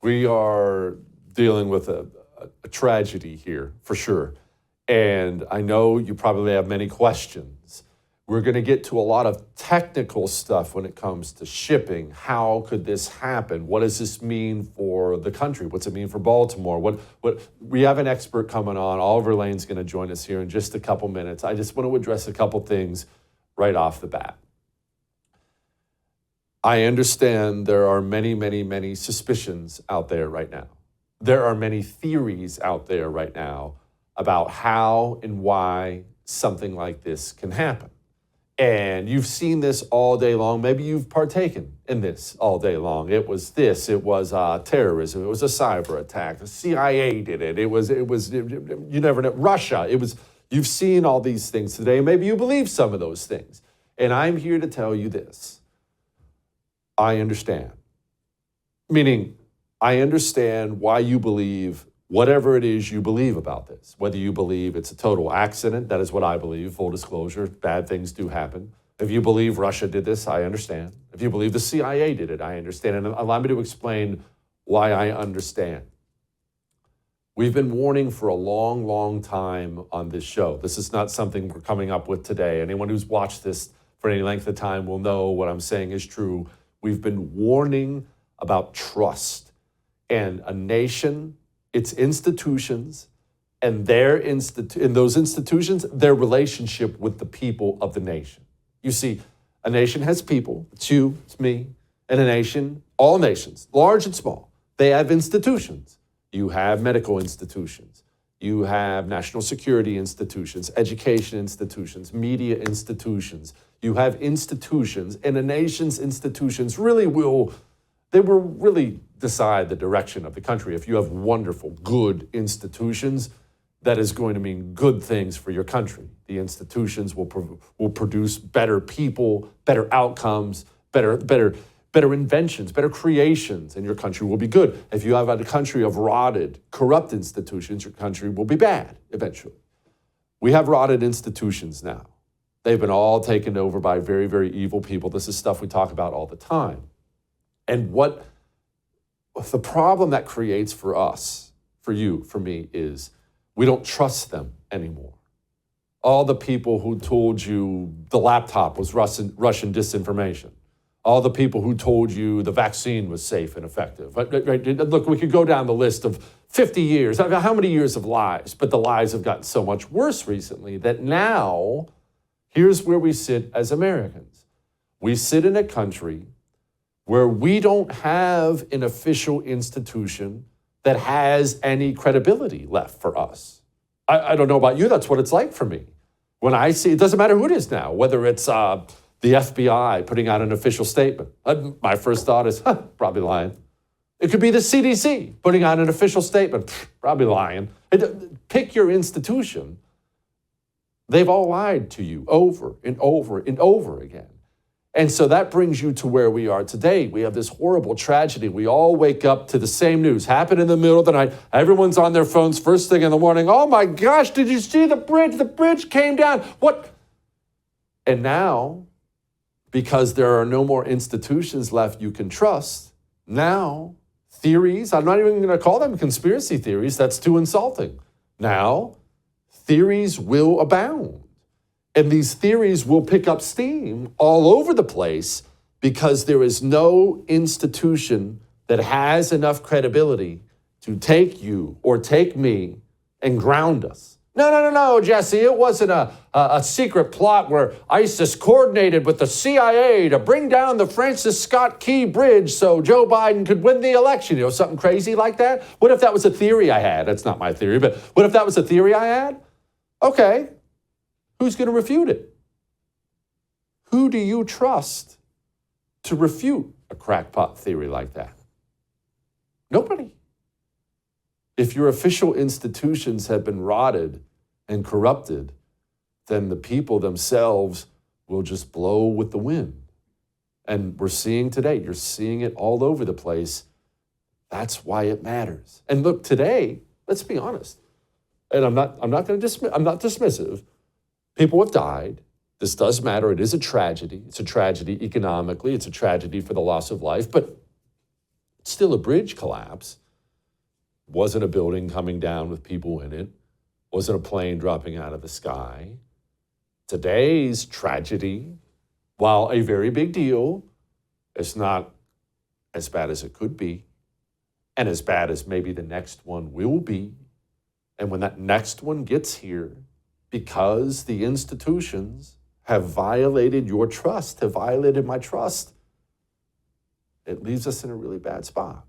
We are dealing with a tragedy here, for sure. And I know you probably have many questions. We're going to get to a lot of technical stuff when it comes to shipping. How could this happen? What does this mean for the country? What's it mean for Baltimore? What we have an expert coming on. Oliver Lane's going to join us here in just a couple minutes. I just want to address a couple things right off the bat. I understand there are many, many, many suspicions out there right now. There are many theories out there right now about how and why something like this can happen. And you've seen this all day long. Maybe you've partaken in this all day long. It was terrorism. It was a cyber attack. The CIA did it. You never know. Russia. You've seen all these things today. Maybe you believe some of those things. And I'm here to tell you this. I understand. Meaning, I understand why you believe whatever it is you believe about this. Whether you believe it's a total accident, that is what I believe, full disclosure, bad things do happen. If you believe Russia did this, I understand. If you believe the CIA did it, I understand. And allow me to explain why I understand. We've been warning for a long, long time on this show. This is not something we're coming up with today. Anyone who's watched this for any length of time will know what I'm saying is true. We've been warning about trust and a nation, its institutions, and in those institutions, their relationship with the people of the nation. You see, a nation has people, it's you, it's me, and a nation, all nations, large and small, they have institutions. You have medical institutions. You have national security institutions, education institutions, media institutions. You have institutions, and a nation's institutions really will decide the direction of the country. If you have wonderful, good institutions, that is going to mean good things for your country. The institutions will produce better people, better outcomes, better inventions, better creations, and your country will be good. If you have a country of rotted, corrupt institutions, your country will be bad eventually. We have rotted institutions now. They've been all taken over by very, very evil people. This is stuff we talk about all the time. And what the problem that creates for us, for you, for me, is we don't trust them anymore. All the people who told you the laptop was Russian disinformation. All the people who told you the vaccine was safe and effective. Right? Look, we could go down the list of 50 years. I mean, how many years of lies? But the lies have gotten so much worse recently that now, here's where we sit as Americans. We sit in a country where we don't have an official institution that has any credibility left for us. I don't know about you, that's what it's like for me. When I see, it doesn't matter who it is now, whether it's the FBI putting out an official statement. My first thought is, probably lying. It could be the CDC putting out an official statement, probably lying. Pick your institution. They've all lied to you over and over and over again. And so that brings you to where we are today. We have this horrible tragedy. We all wake up to the same news. Happened in the middle of the night. Everyone's on their phones first thing in the morning. Oh my gosh, did you see the bridge? The bridge came down. What? And now, because there are no more institutions left you can trust, now theories, I'm not even going to call them conspiracy theories. That's too insulting. Now, theories will abound. And these theories will pick up steam all over the place because there is no institution that has enough credibility to take you or take me and ground us. No, Jesse, it wasn't a secret plot where ISIS coordinated with the CIA to bring down the Francis Scott Key Bridge so Joe Biden could win the election. You know, something crazy like that? What if that was a theory I had? That's not my theory, but what if that was a theory I had? Okay. Who's going to refute it? Who do you trust to refute a crackpot theory like that? Nobody. If your official institutions have been rotted and corrupted, then the people themselves will just blow with the wind. And we're seeing today, you're seeing it all over the place. That's why it matters. And look, today, let's be honest. And I'm not dismissive. People have died. This does matter. It is a tragedy. It's a tragedy economically. It's a tragedy for the loss of life. But Still a bridge collapse. Wasn't a building coming down with people in it. Wasn't a plane dropping out of the sky. Today's tragedy, while a very big deal, is not as bad as it could be, and as bad as maybe the next one will be. And when that next one gets here, because the institutions have violated your trust, have violated my trust, it leaves us in a really bad spot.